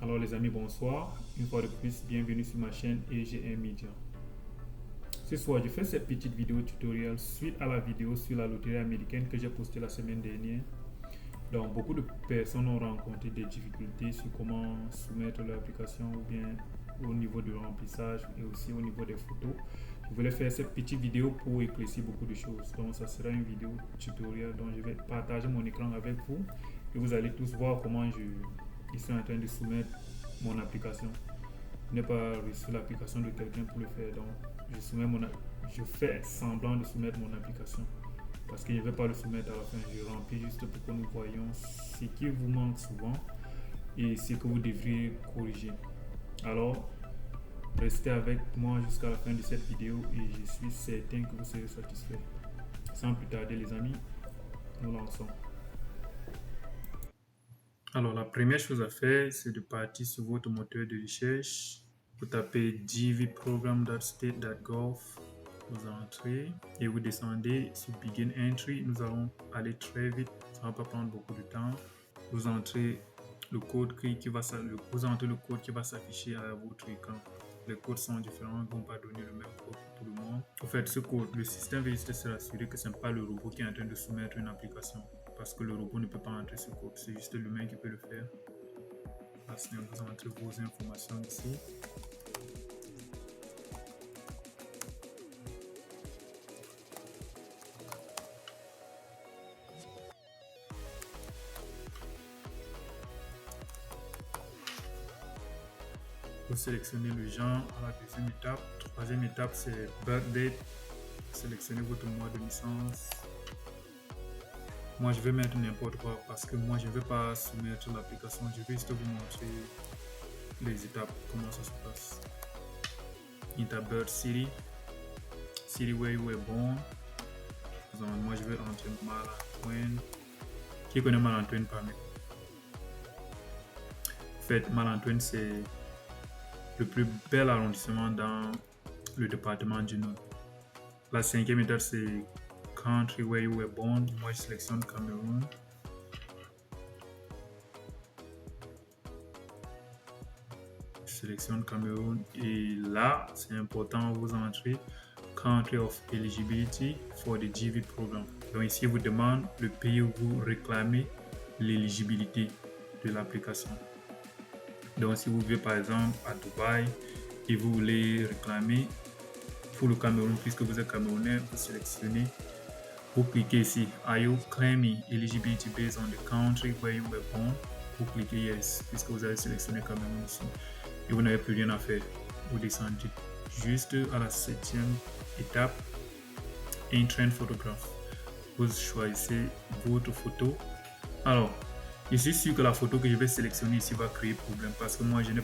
Alors les amis, bonsoir. Une fois de plus, bienvenue sur ma chaîne EGM Media. Ce soir, je fais cette petite vidéo tutoriel suite à la vidéo sur la loterie américaine que j'ai postée la semaine dernière. Donc, beaucoup de personnes ont rencontré des difficultés sur comment soumettre leur application ou bien au niveau du remplissage et aussi au niveau des photos. Je voulais faire cette petite vidéo pour éclaircir beaucoup de choses. Donc, ça sera une vidéo tutoriel dont je vais partager mon écran avec vous et vous allez tous voir comment je suis en train de soumettre mon application. Je n'ai pas reçu l'application de quelqu'un pour le faire, donc je fais semblant de soumettre mon application parce que je ne vais pas le soumettre à la fin. Je remplis juste pour que nous voyions ce qui vous manque souvent et ce que vous devriez corriger. Alors, restez avec moi jusqu'à la fin de cette vidéo et je suis certain que vous serez satisfait. Sans plus tarder les amis, nous lançons. Alors, la première chose à faire, c'est de partir sur votre moteur de recherche. Vous tapez dvprogram.state.gov, vous entrez et vous descendez sur Begin Entry. Nous allons aller très vite, ça ne va pas prendre beaucoup de temps. Vous entrez le code qui va s'afficher à votre écran. Les codes sont différents, ils ne vont pas donner le même code pour tout le monde. En fait, ce code, le système va juste se rassurer que ce n'est pas le robot qui est en train de soumettre une application. Parce que le robot ne peut pas entrer ce code, c'est juste l'humain qui peut le faire. Parce que vous entrez vos informations ici. Vous sélectionnez le genre à la deuxième étape. Troisième étape, c'est birth date. Sélectionnez votre mois de naissance. Moi, je vais mettre n'importe quoi parce que moi, je ne vais pas soumettre l'application. Je vais juste vous montrer les étapes, comment ça se passe. Enter birth city. City where you were born. Donc, moi, je vais entrer Malantoine. Qui connaît Malantoine parmi vous? En fait, Malantoine, c'est le plus bel arrondissement dans le département du Nord. La cinquième étape, c'est Country where you were born. Moi, je sélectionne Cameroun. Je sélectionne Cameroun. Et là, c'est important, vous entrez Country of Eligibility for the GV Program. Donc ici, il vous demande le pays où vous réclamez l'éligibilité de l'application. Donc si vous vivez par exemple à Dubaï et vous voulez réclamer pour le Cameroun, puisque vous êtes camerounais, vous sélectionnez, vous cliquez ici, Are you claiming eligibility based on the country where you were born? Vous cliquez Yes, puisque vous avez sélectionné Cameroun ici. Et vous n'avez plus rien à faire. Vous descendez juste à la septième étape, un trend photographe. Vous choisissez votre photo. Alors, je suis sûr que la photo que je vais sélectionner ici va créer problème parce que moi je ne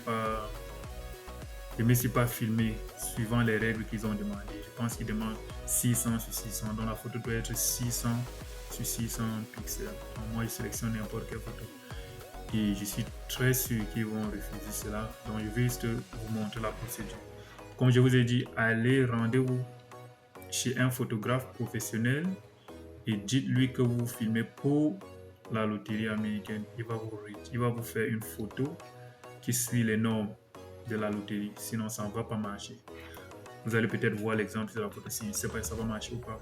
me suis pas filmé suivant les règles qu'ils ont demandé. Je pense qu'ils demandent 600 sur 600, donc la photo doit être 600 sur 600 pixels. Donc moi je sélectionne n'importe quelle photo. Et je suis très sûr qu'ils vont refuser cela. Donc je vais juste vous montrer la procédure. Comme je vous ai dit, allez rendez-vous chez un photographe professionnel et dites-lui que vous filmez pour la loterie américaine. Il va vous faire une photo qui suit les normes de la loterie. Sinon, ça ne va pas marcher. Vous allez peut-être voir l'exemple de la photo si je ne sais pas si ça va marcher ou pas.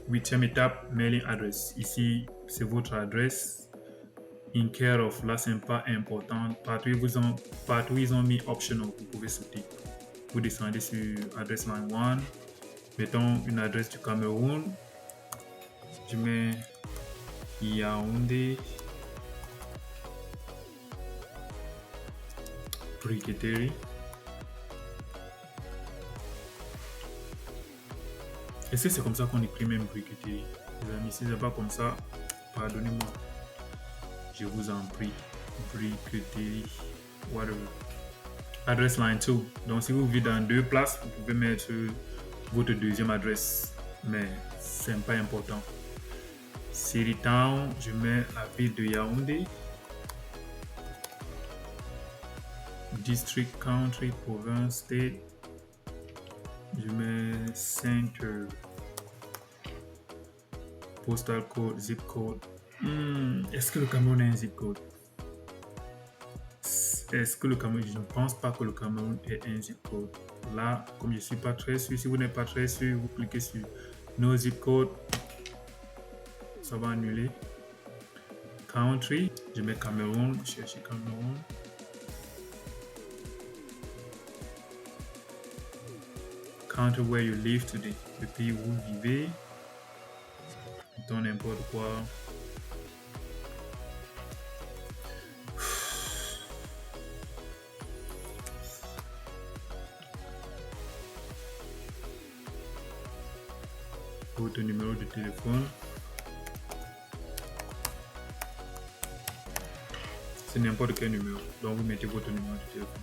Huitième étape, mailing address. Ici, c'est votre adresse. In care of, là, c'est pas important. Partout ils ont mis optional, vous pouvez sauter. Vous descendez sur adresse line 1. Mettons une adresse du Cameroun. Je mets Yaoundé, Briqueterie. Est-ce que c'est comme ça qu'on écrit même Briqueterie? Les amis, si c'est pas comme ça, pardonnez-moi. Je vous en prie. Briqueterie, whatever. Adresse line 2. Donc si vous vivez dans deux places, vous pouvez mettre votre deuxième adresse. Mais c'est pas important. City Town, je mets la ville de Yaoundé. District, Country, Province, State. Je mets Center. Postal code, zip code. Est-ce que le Cameroun a un zip code? est-ce que le Cameroun, je ne pense pas que le Cameroun ait un zip code. Là, comme je ne suis pas très sûr, si vous n'êtes pas très sûr, vous cliquez sur No zip code, ça va annuler. Country, je mets Cameroun, chercher Cameroun. Country where you live today, le pays où vous vivez. Dans n'importe quoi. Votre numéro de téléphone. C'est n'importe quel numéro. Donc vous mettez votre numéro de téléphone.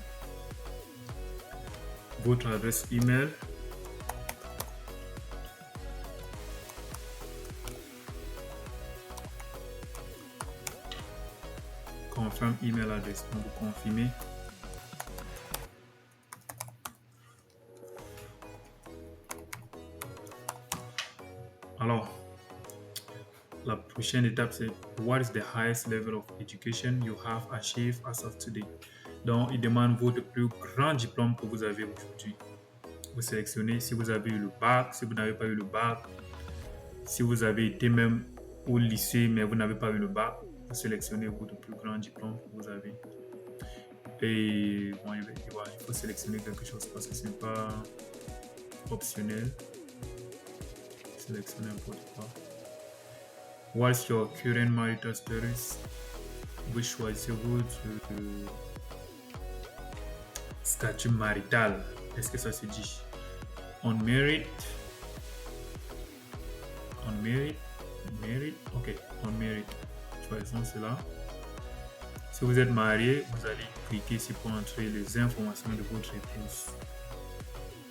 Votre adresse email. Confirm email address. Donc vous confirmez. Alors, la prochaine étape, c'est what is the highest level of education you have achieved as of today? Donc, il demande votre plus grand diplôme que vous avez aujourd'hui. Vous sélectionnez si vous avez eu le bac, si vous n'avez pas eu le bac, si vous avez été même au lycée mais vous n'avez pas eu le bac, vous sélectionnez votre plus grand diplôme que vous avez. Et bon, il faut sélectionner quelque chose parce que ce n'est pas optionnel. Sélectionnez n'importe quoi. What's your current marital status? Vous choisissez votre statut marital. Est-ce que ça se dit? Unmarried. Unmarried. Married. Ok, unmarried. Choisissons cela. Si vous êtes marié, vous allez cliquer ici pour entrer les informations de votre épouse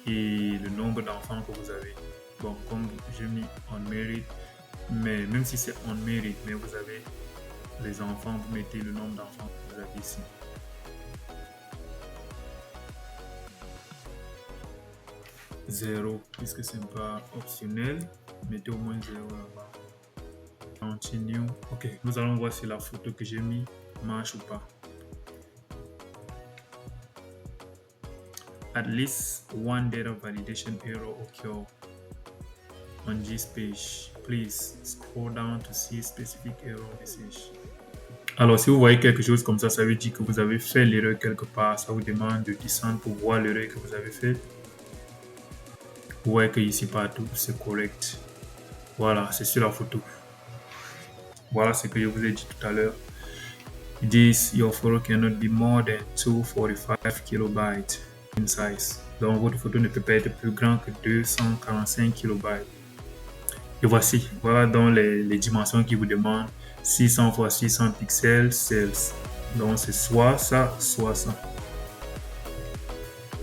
et le nombre d'enfants que vous avez. Bon, comme j'ai mis unmarried, mais même si c'est unmarried, mais vous avez les enfants, vous mettez le nombre d'enfants que vous avez ici. Zéro, puisque ce n'est pas optionnel, mettez au moins 0 là-bas. Continue. Ok, nous allons voir si la photo que j'ai mis marche ou pas. At least one data validation error occurred on this page. Please scroll down to see specific error message. Alors, si vous voyez quelque chose comme ça veut dire que vous avez fait l'erreur quelque part. Ça vous demande de descendre pour voir l'erreur que vous avez faite. Vous voyez que ici partout, c'est correct. Voilà, c'est sur la photo. Voilà ce que je vous ai dit tout à l'heure. This, your photo cannot be more than 245 kilobytes in size. Donc, votre photo ne peut pas être plus grand que 245 kilobytes. Et voici, voilà donc les dimensions qui vous demandent. 600 x 600 pixels, cells. Donc, c'est soit ça, soit ça.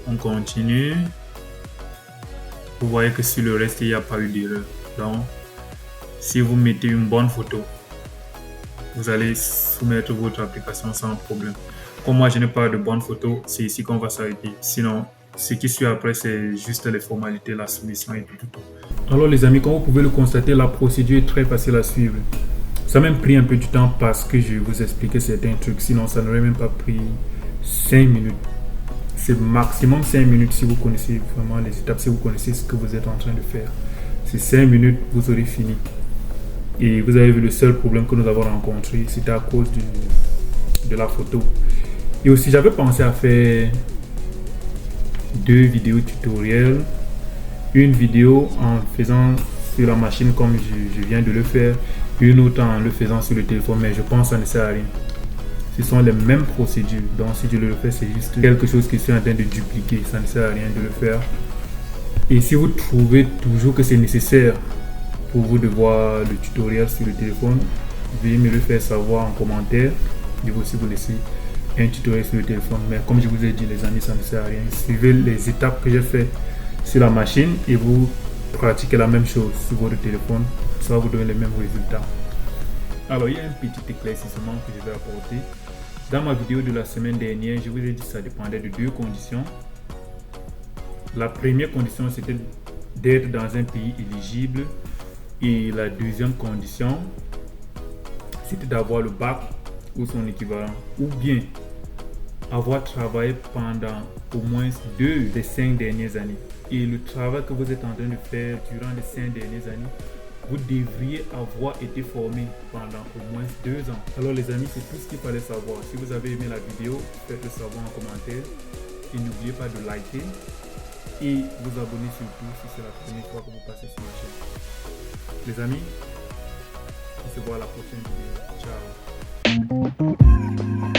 On continue. Vous voyez que sur le reste, il n'y a pas eu d'erreur. Donc, si vous mettez une bonne photo, vous allez soumettre votre application sans problème. Comme moi, je n'ai pas de bonne photo, c'est ici qu'on va s'arrêter. Sinon, ce qui suit après, c'est juste les formalités, la soumission et tout. Alors les amis, comme vous pouvez le constater, la procédure est très facile à suivre. Ça m'a même pris un peu du temps parce que je vous expliquais certains trucs. Sinon, ça n'aurait même pas pris 5 minutes. C'est maximum 5 minutes si vous connaissez vraiment les étapes, si vous connaissez ce que vous êtes en train de faire. C'est 5 minutes, vous aurez fini. Et vous avez vu le seul problème que nous avons rencontré, c'était à cause de la photo. Et aussi, j'avais pensé à faire 2 vidéos tutoriels. Une vidéo en faisant sur la machine comme je viens de le faire. Une autre en le faisant sur le téléphone, mais je pense que ça ne sert à rien. Ce sont les mêmes procédures. Donc si je le fais, c'est juste quelque chose que je suis en train de dupliquer. Ça ne sert à rien de le faire. Et si vous trouvez toujours que c'est nécessaire pour vous de voir le tutoriel sur le téléphone, veuillez me le faire savoir en commentaire. Je vais aussi vous laisser un tutoriel sur le téléphone. Mais comme je vous ai dit les amis, ça ne sert à rien. Suivez les étapes que j'ai fait sur la machine et vous pratiquez la même chose sur votre téléphone. Ça va vous donner les mêmes résultats. Alors il y a un petit éclaircissement que je vais apporter. Dans ma vidéo de la semaine dernière, je vous ai dit que ça dépendait de 2 conditions. La première condition, c'était d'être dans un pays éligible. Et la deuxième condition, c'était d'avoir le bac ou son équivalent. Ou bien avoir travaillé pendant au moins 2 des 5 dernières années. Et le travail que vous êtes en train de faire durant les 5 dernières années, vous devriez avoir été formé pendant au moins 2 ans. Alors les amis, c'est tout ce qu'il fallait savoir. Si vous avez aimé la vidéo, faites-le savoir en commentaire. Et n'oubliez pas de liker et vous abonner surtout si c'est la première fois que vous passez sur la chaîne. Les amis, on se voit à la prochaine vidéo. Ciao.